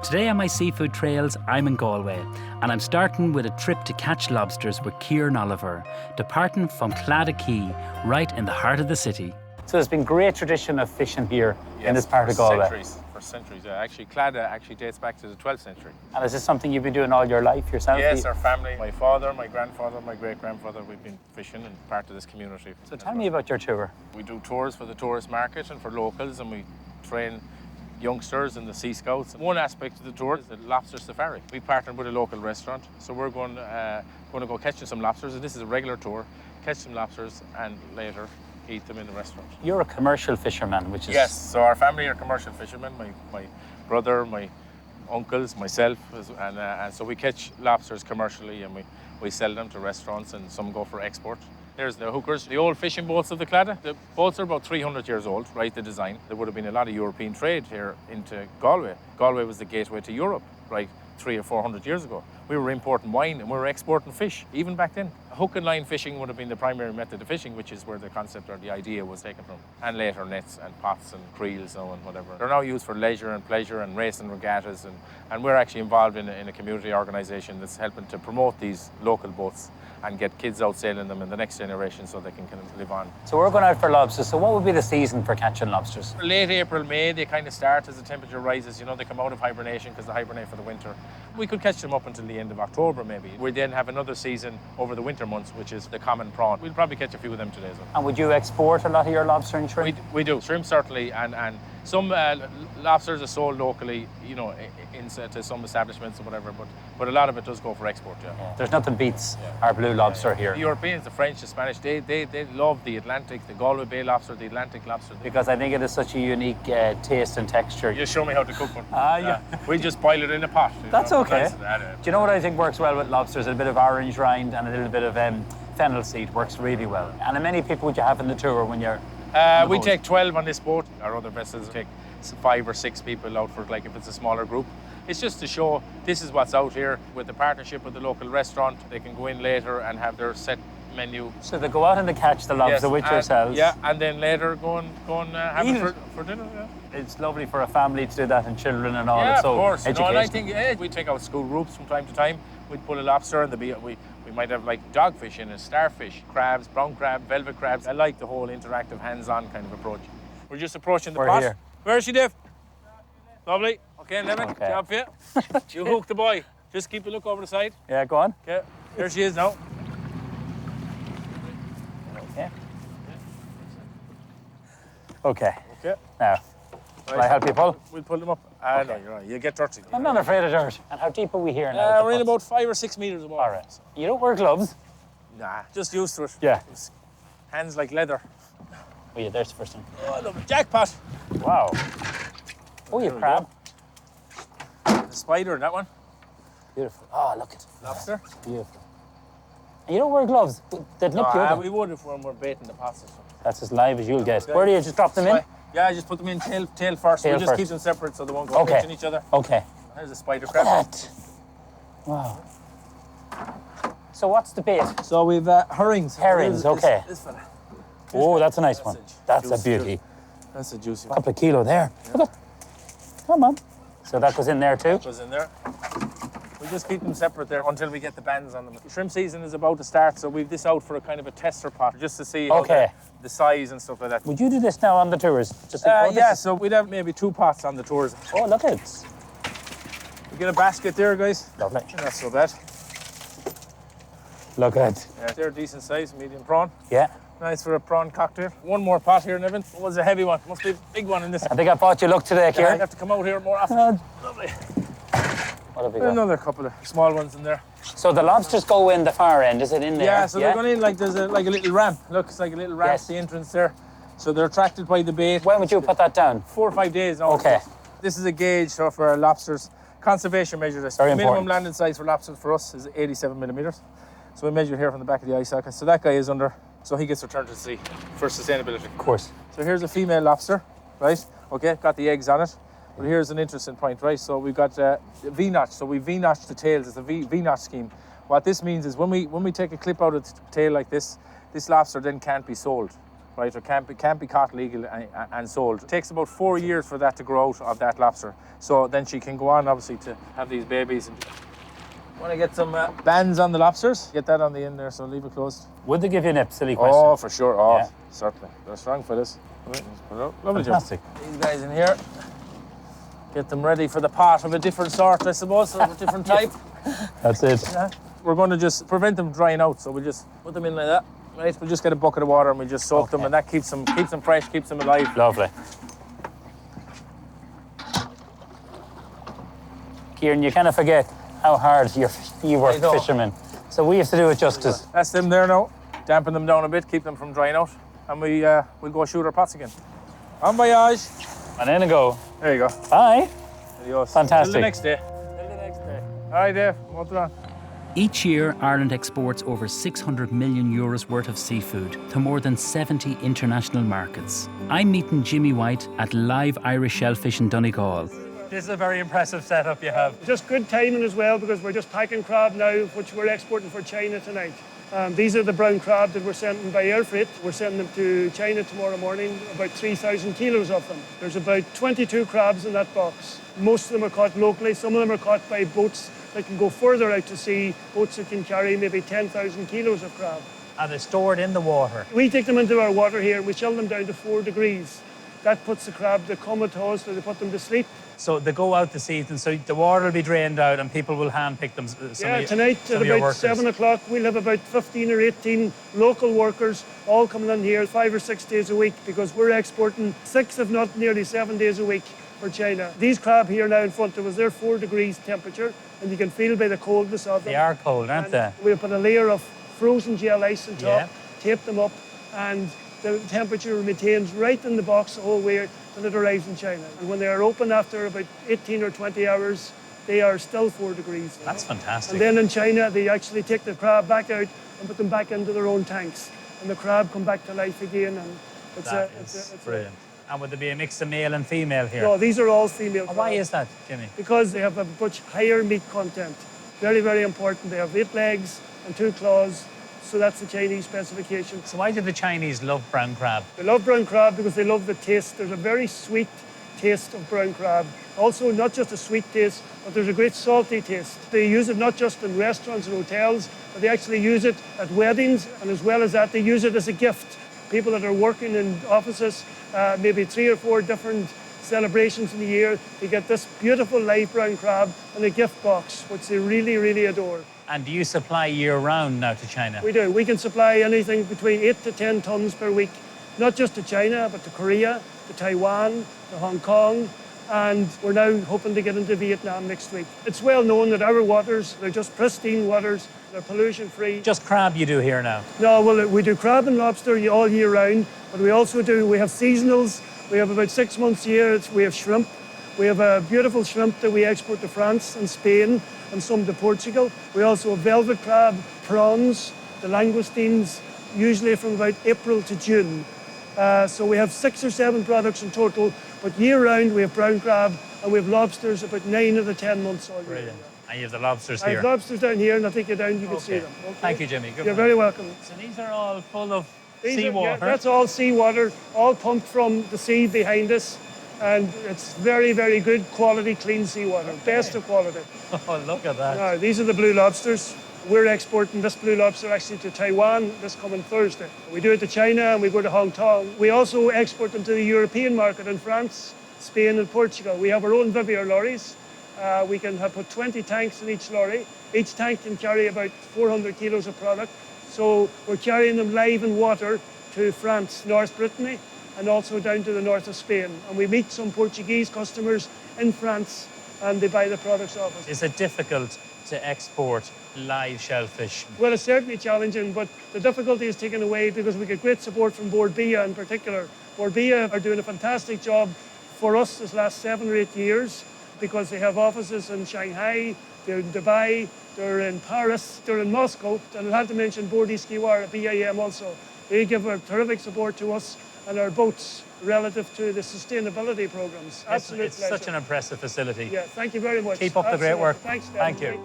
Today on my seafood trails, I'm in Galway, and I'm starting with a trip to catch lobsters with Kieran Oliver, departing from Cladachey, right in the heart of the city. So there's been great tradition of fishing here in this part of Galway. For centuries, yeah. Actually, Clada dates back to the 12th century. And is this something you've been doing all your life yourself? Yes, our family, my father, my grandfather, my great-grandfather, we've been fishing and part of this community. So tell me about your tour. We do tours for the tourist market and for locals, and we train youngsters and the Sea Scouts. One aspect of the tour is the lobster safari. We partnered with a local restaurant, so we're going to go catching some lobsters, and this is a regular tour. Catch some lobsters and later eat them in the restaurant. You're a commercial fisherman, which is... Yes, so our family are commercial fishermen. My brother, my uncles, myself, and so we catch lobsters commercially, and we sell them to restaurants, and some go for export. There's the hookers, the old fishing boats of the Clada. The boats are about 300 years old, right, the design. There would have been a lot of European trade here into Galway. Galway was the gateway to Europe, right, 300 or 400 years ago. We were importing wine and we were exporting fish, even back then. Hook and line fishing would have been the primary method of fishing, which is where the concept or the idea was taken from. And later nets and pots and creels and whatever. They're now used for leisure and pleasure and racing regattas, and we're actually involved in a community organisation that's helping to promote these local boats and get kids out sailing them in the next generation so they can kind of live on. So we're going out for lobsters. So what would be the season for catching lobsters? Late April, May, they kind of start as the temperature rises. You know, they come out of hibernation because they hibernate for the winter. We could catch them up until the end of October, maybe. We then have another season over the winter months, which is the common prawn. We'll probably catch a few of them today as well. And would you export a lot of your lobster and shrimp? We do. Shrimp, certainly, and some lobsters are sold locally, you know, to some establishments or whatever, but a lot of it does go for export, yeah. There's nothing beats our blue lobster here. The Europeans, the French, the Spanish, they love the Atlantic, the Galway Bay lobster, the Atlantic lobster. Because I think it is such a unique taste and texture. You show me how to cook one. Yeah. We just boil it in a pot. That's okay. Do you know what I think works well with lobsters? A bit of orange rind and a little bit of fennel seed works really well. And how many people would you have in the tour when you're we take 12 on this boat. Our other vessels take 5 or 6 people out for, like, if it's a smaller group. It's just to show this is what's out here. With the partnership with the local restaurant, they can go in later and have their set menu. So they go out and they catch the lobster with yourselves. Yeah, and then later go and have it for dinner. Yeah. It's lovely for a family to do that, and children and all. Yeah, it's so of course. educational. And I think we take out school groups from time to time. We'd pull a lobster and we might have like dogfish in it, starfish, crabs, brown crab, velvet crabs. I like the whole interactive, hands-on kind of approach. We're just approaching the pot. Here. Where is she, Dave? Lovely. Okay, Levin, job for you. You hook the boy. Just keep a look over the side. Yeah, go on. Okay, here she is now. Okay. Okay. Okay. Now, will I help you pull? We'll pull them up. Okay. No, you're right. You get dirty. I'm not afraid of dirt. And how deep are we here now? We're in about 5 or 6 meters of water. All right. You don't wear gloves? Nah, just used to it. Yeah. Hands like leather. Oh yeah, there's the first one. Oh, look, jackpot. Wow. Oh, you crab. The spider, that one. Beautiful. Oh, look at it. Lobster. Beautiful. And you don't wear gloves? They'd nip you. We would if we're baiting the pots. That's as live as you'll get. Where do you just drop them in? Yeah, just put them in tail first. Tail We just first. keep them separate so they won't go pinching each other. Okay. There's a spider crab. That. Wow. So what's the bait? So we've herrings. Herrings, okay. This fella. Oh, that's a nice one. That's a beauty. That's a juicy A one. couple of kilo there. Look at. Come on. So that goes in there too? Goes in there. We just keep them separate there until we get the bands on them. Shrimp season is about to start, so we've this out for a kind of a tester pot, just to see how the size and stuff like that. Would you do this now on the tours? Just yeah, so we'd have maybe 2 pots on the tours. Oh, look at it. We get a basket there, guys. Lovely. Not so bad. Look at it. Yeah, they're decent size, medium prawn. Yeah. Nice for a prawn cocktail. One more pot here, Nevin. What was a heavy one? Must be a big one in this. I think I bought you luck today, I Kieran. have to come out here more often. Lovely. What have we got? Another couple of small ones in there. So the lobsters go in the far end, is it in there? Yeah, so they're going in like there's a little ramp. Look, it's like a little ramp at the entrance there. So they're attracted by the bait. When would you put that down? 4 or 5 days now. Okay. This is a gauge for our lobsters. Conservation measure this. Very Minimum important. landing size for lobsters for us is 87 millimeters. So we measure here from the back of the eye socket. So that guy is under, so he gets returned to the sea for sustainability. Of course. So here's a female lobster, right? Okay, got the eggs on it. But here's an interesting point, right? So we've got V-notch. So we V-notched the tails. It's a V-notch scheme. What this means is when we take a clip out of the tail like this lobster then can't be sold. right? It can't be caught legal and sold. It takes about 4 years for that to grow out of that lobster. So then she can go on, obviously, to have these babies. Want to get some bands on the lobsters? Get that on the end there, so leave it closed. Would they give you a nip? Silly question. Oh, for sure. Oh, yeah. Certainly. They're strong for this. Right, let's put it out. Lovely. Fantastic. These guys in here. Get them ready for the pot of a different sort, I suppose, of a different type. That's it. Yeah. We're going to just prevent them drying out, so we'll just put them in like that. Right, we'll just get a bucket of water and we just soak them, and that keeps them fresh, keeps them alive. Lovely. Kieran, you kind of forget how hard you work, fishermen. So we have to do it justice. That's them there now. Dampen them down a bit, keep them from drying out, and we'll go shoot our pots again. Bon voyage. And in a go. There you go. Bye. Adios. Fantastic. Till the next day. All right, Dave. What's on? Each year, Ireland exports over 600 million euros worth of seafood to more than 70 international markets. I'm meeting Jimmy White at Live Irish Shellfish in Donegal. This is a very impressive setup you have. Just good timing as well, because we're just packing crab now, which we're exporting for China tonight. These are the brown crab that we're sending by air freight. We're sending them to China tomorrow morning, about 3,000 kilos of them. There's about 22 crabs in that box. Most of them are caught locally. Some of them are caught by boats that can go further out to sea, boats that can carry maybe 10,000 kilos of crab. Are they stored in the water? We take them into our water here and we chill them down to 4 degrees. That puts the crab, the comatose, so they put them to sleep. So they go out this evening, so the water will be drained out and people will hand-pick them. Tonight at about 7 o'clock, we'll have about 15 or 18 local workers all coming in here 5 or 6 days a week, because we're exporting 6, if not nearly 7 days a week for China. These crab here now in front of us, they're 4 degrees temperature, and you can feel by the coldness of them. They are cold, aren't they? We'll put a layer of frozen gel ice on top, tape them up, and the temperature maintains right in the box the whole way till it arrives in China. And when they are open after about 18 or 20 hours, they are still 4 degrees. That's fantastic. And then in China, they actually take the crab back out and put them back into their own tanks. And the crab come back to life again. And it's brilliant. And would there be a mix of male and female here? No, these are all female crabs. Why is that, Jimmy? Because they have a much higher meat content. Very, very important. They have 8 legs and 2 claws. So that's the Chinese specification. So why do the Chinese love brown crab? They love brown crab because they love the taste. There's a very sweet taste of brown crab. Also, not just a sweet taste, but there's a great salty taste. They use it not just in restaurants and hotels, but they actually use it at weddings. And as well as that, they use it as a gift. People that are working in offices, maybe 3 or 4 different celebrations in the year, they get this beautiful live brown crab in a gift box, which they really, really adore. And do you supply year-round now to China? We do. We can supply anything between 8 to 10 tons per week, not just to China, but to Korea, to Taiwan, to Hong Kong, and we're now hoping to get into Vietnam next week. It's well known that our waters, they're just pristine waters, they're pollution-free. Just crab you do here now? No, well, we do crab and lobster all year round, but we also we have seasonals. We have about 6 months a year. We have shrimp. We have a beautiful shrimp that we export to France and Spain and some to Portugal. We also have velvet crab, prawns, the langoustines, usually from about April to June. So we have 6 or 7 products in total, but year-round we have brown crab and we have lobsters about 9 of the 10 months all year. Brilliant. And you have the lobsters I here? have lobsters down here, and I'll take you down, you can see them. Okay. Thank you, Jimmy. You're very welcome. So these are all full of Seawater. seawater? That's all seawater, all pumped from the sea behind us. And it's very, very good quality, clean seawater, best of quality. Oh, look at that. Now, these are the blue lobsters. We're exporting this blue lobster actually to Taiwan this coming Thursday. We do it to China and we go to Hong Kong. We also export them to the European market in France, Spain and Portugal. We have our own Vivier lorries. We can put 20 tanks in each lorry. Each tank can carry about 400 kilos of product. So we're carrying them live in water to France, North Brittany, and also down to the north of Spain. And we meet some Portuguese customers in France and they buy the products off us. Is it difficult to export live shellfish? Well, it's certainly challenging, but the difficulty is taken away because we get great support from bordbia in particular. Bordbia are doing a fantastic job for us this last 7 or 8 years because they have offices in Shanghai, they're in Dubai, they're in Paris, they're in Moscow, and I have to mention Bordi Skiwar, BIM also. They give a terrific support to us and our boats relative to the sustainability programs. Absolutely. It's such an impressive facility. Yeah, thank you very much. Keep up the great work. Thanks, Dan. Thank you.